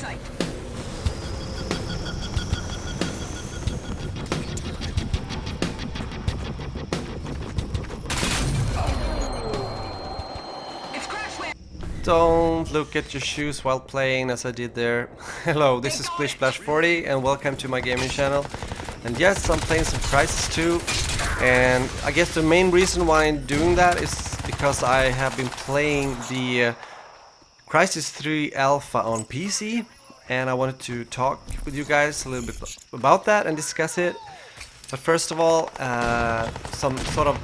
sight. Don't look at your shoes while playing as I did there. Hello, this is Splish40 and welcome to my gaming channel. And yes, I'm playing some Crysis 2, and I guess the main reason why I'm doing that is because I have been playing the Crysis 3 Alpha on PC, and I wanted to talk with you guys a little bit about that and discuss it. But first of all, some sort of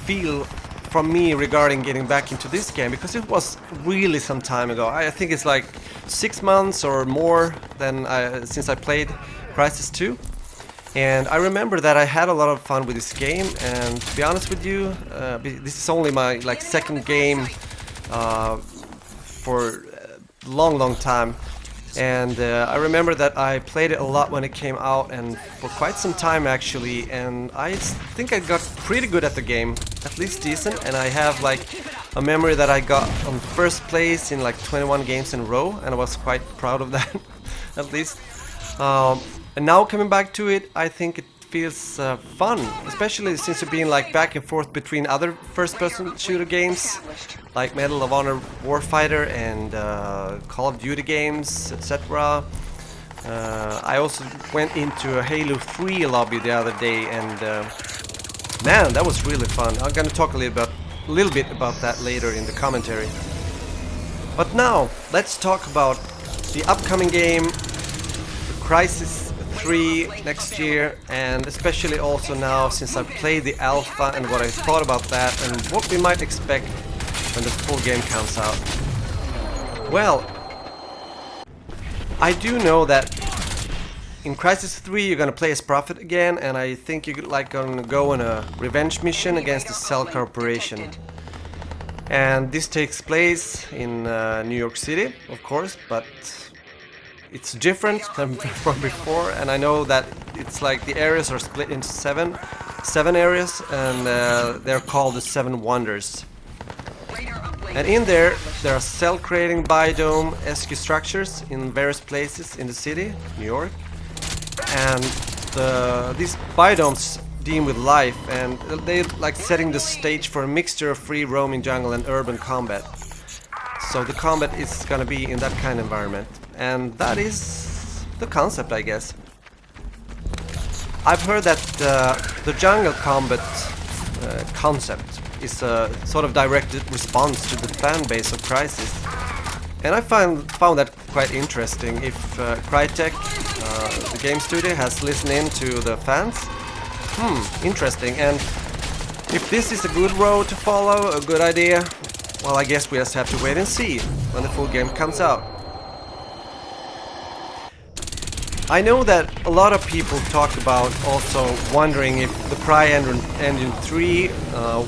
feel from me regarding getting back into this game, because it was really some time ago. I think it's like 6 months or more than since I played Crysis 2. And I remember that I had a lot of fun with this game, and to be honest with you, this is only my second game for a long time. And I remember that I played it a lot when it came out, and for quite some time actually, and I think I got pretty good at the game, at least decent, and I have a memory that I got on first place in 21 games in a row, and I was quite proud of that, at least. And now coming back to it, I think it feels fun, especially since you're being back and forth between other first-person shooter games like Medal of Honor Warfighter and Call of Duty games, etc. I also went into a Halo 3 lobby the other day, and man, that was really fun. I'm gonna talk a little bit about that later in the commentary. But now, let's talk about the upcoming game, the Crysis 3 next year, and especially also now since I played the alpha and what I thought about that and what we might expect when the full game comes out. Well, I do know that in Crysis 3 you're gonna play as Prophet again, and I think you're gonna go on a revenge mission against the Cell Corporation. And this takes place in New York City, of course, but it's different than from before, and I know that it's the areas are split into seven areas, and they're called the Seven Wonders. And in there are cell-creating biodome SQ structures in various places in the city, New York, and these biodomes deal with life, and they setting the stage for a mixture of free roaming jungle and urban combat. So the combat is gonna be in that kind of environment. And that is the concept, I guess. I've heard that the jungle combat concept is a sort of directed response to the fan base of Crysis. And I found that quite interesting. If Crytek, the game studio, has listened in to the fans, interesting. And if this is a good road to follow, a good idea, well, I guess we just have to wait and see when the full game comes out. I know that a lot of people talk about also wondering if the CryEngine 3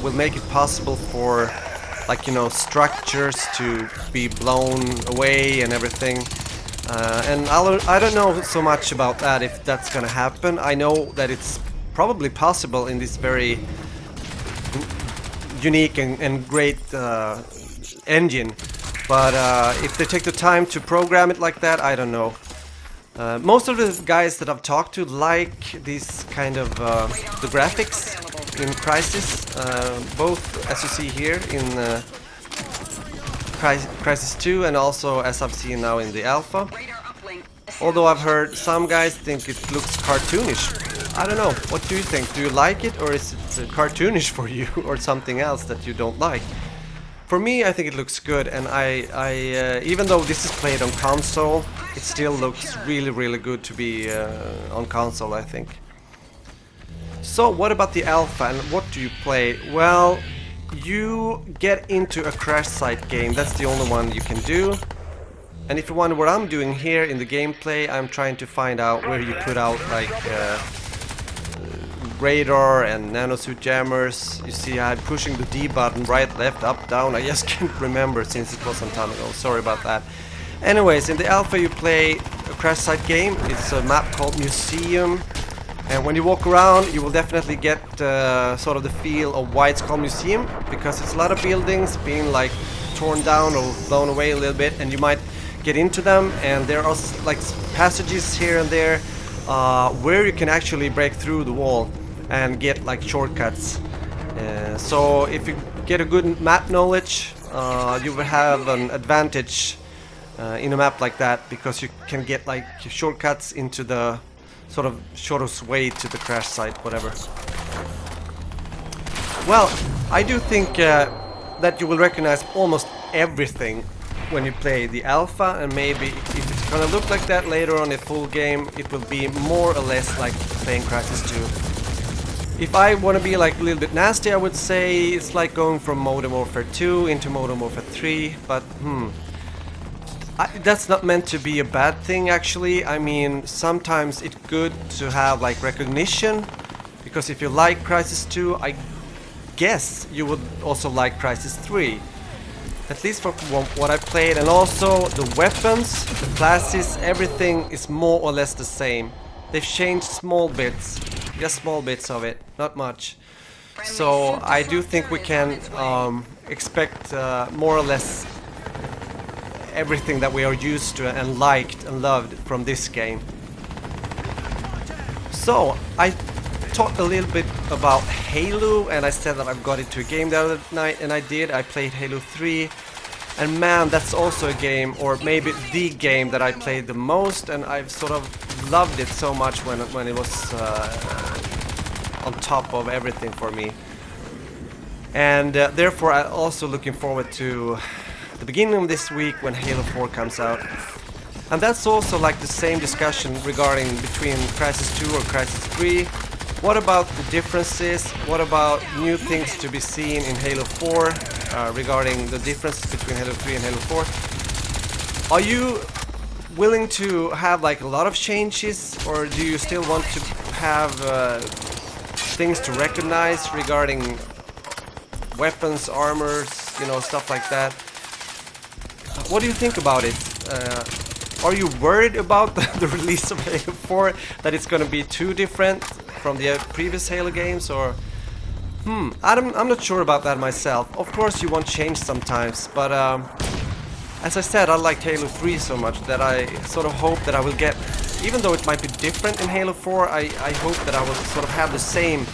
will make it possible for structures to be blown away and everything. And I don't know so much about that, if that's gonna happen. I know that it's probably possible in this very unique and great engine, but if they take the time to program it like that, I don't know. Most of the guys that I've talked to like this kind of the graphics in Crysis, both as you see here in Crysis 2 and also as I've seen now in the alpha. Although I've heard some guys think it looks cartoonish. I don't know, what do you think? Do you like it, or is it cartoonish for you, or something else that you don't like? For me, I think it looks good, and I even though this is played on console, it still looks really good to be on console, I think. So what about the alpha, and what do you play? Well, you get into a crash site game. That's the only one you can do. And if you wonder what I'm doing here in the gameplay, I'm trying to find out where you put out radar and nanosuit jammers. You see, I'm pushing the D button, right, left, up, down. I just can't remember since it was some time ago. Sorry about that. Anyways, in the alpha you play a crash site game. It's a map called Museum, and when you walk around you will definitely get sort of the feel of why it's called Museum, because it's a lot of buildings being torn down or blown away a little bit, and you might get into them, and there are like passages here and there where you can actually break through the wall and get like shortcuts. So if you get a good map knowledge, you will have an advantage in a map like that, because you can get like shortcuts into the sort of shortest way to the crash site, whatever. Well, I do think that you will recognize almost everything when you play the alpha, and maybe if it's gonna look like that later on in full game, it will be more or less like playing Crysis 2. If I want to be like a little bit nasty, I would say it's like going from Modern Warfare 2 into Modern Warfare 3, but that's not meant to be a bad thing, actually. I mean, sometimes it's good to have like recognition, because if you like Crysis 2, I guess you would also like Crysis 3. At least from what I played, and also the weapons, the classes, everything is more or less the same. They've changed small bits, just small bits of it, not much. So I do think we can expect more or less everything that we are used to and liked and loved from this game. So I talked a little bit about Halo, and I said that I've got into a game the other night, and I did. I played Halo 3, and man, that's also a game, or maybe the game that I played the most, and I've sort of loved it so much when it was on top of everything for me. And therefore I'm also looking forward to the beginning of this week when Halo 4 comes out. And that's also like the same discussion regarding between Crysis 2 or Crysis 3. What about the differences? What about new things to be seen in Halo 4 regarding the differences between Halo 3 and Halo 4? Are you willing to have like a lot of changes, or do you still want to have things to recognize regarding weapons, armors, you know, stuff like that? What do you think about it? Are you worried about the release of Halo 4, that it's going to be too different from the previous Halo games, or I'm not sure about that myself. Of course you want change sometimes, but as I said, I liked Halo 3 so much that I sort of hope that I will get, even though it might be different in Halo 4, I hope that I will sort of have the same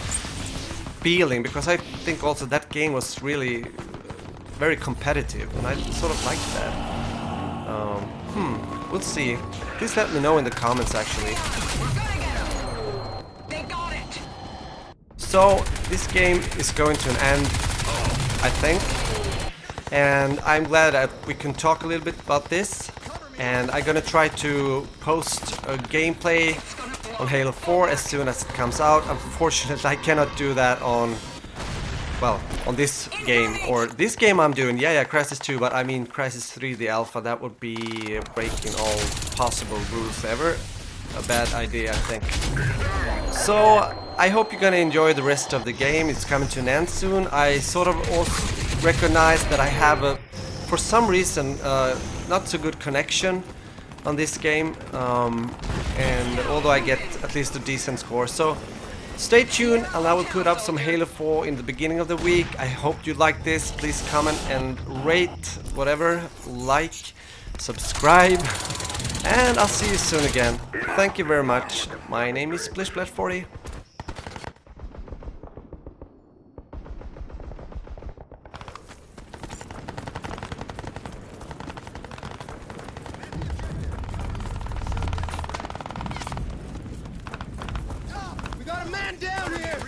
feeling, because I think also that game was really very competitive, and I sort of liked that. We'll see. Please let me know in the comments, actually. So, this game is going to an end, I think. And I'm glad that we can talk a little bit about this. And I'm gonna try to post a gameplay on Halo 4 as soon as it comes out. Unfortunately, I cannot do that on, well, on this game, or this game I'm doing, yeah, Crysis 2, but I mean Crysis 3, the alpha. That would be breaking all possible rules ever. A bad idea, I think. So, I hope you're gonna enjoy the rest of the game. It's coming to an end soon. I sort of also recognize that I have a, for some reason, not so good connection on this game, and although I get at least a decent score. So, stay tuned, and I will put up some Halo 4 in the beginning of the week. I hope you like this. Please comment and rate, whatever, like, subscribe, and I'll see you soon again. Thank you very much. My name is SplishBlatt40. We got a man down here!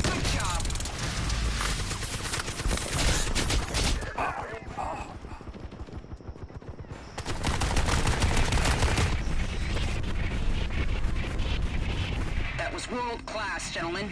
Good job! That was world class, gentlemen.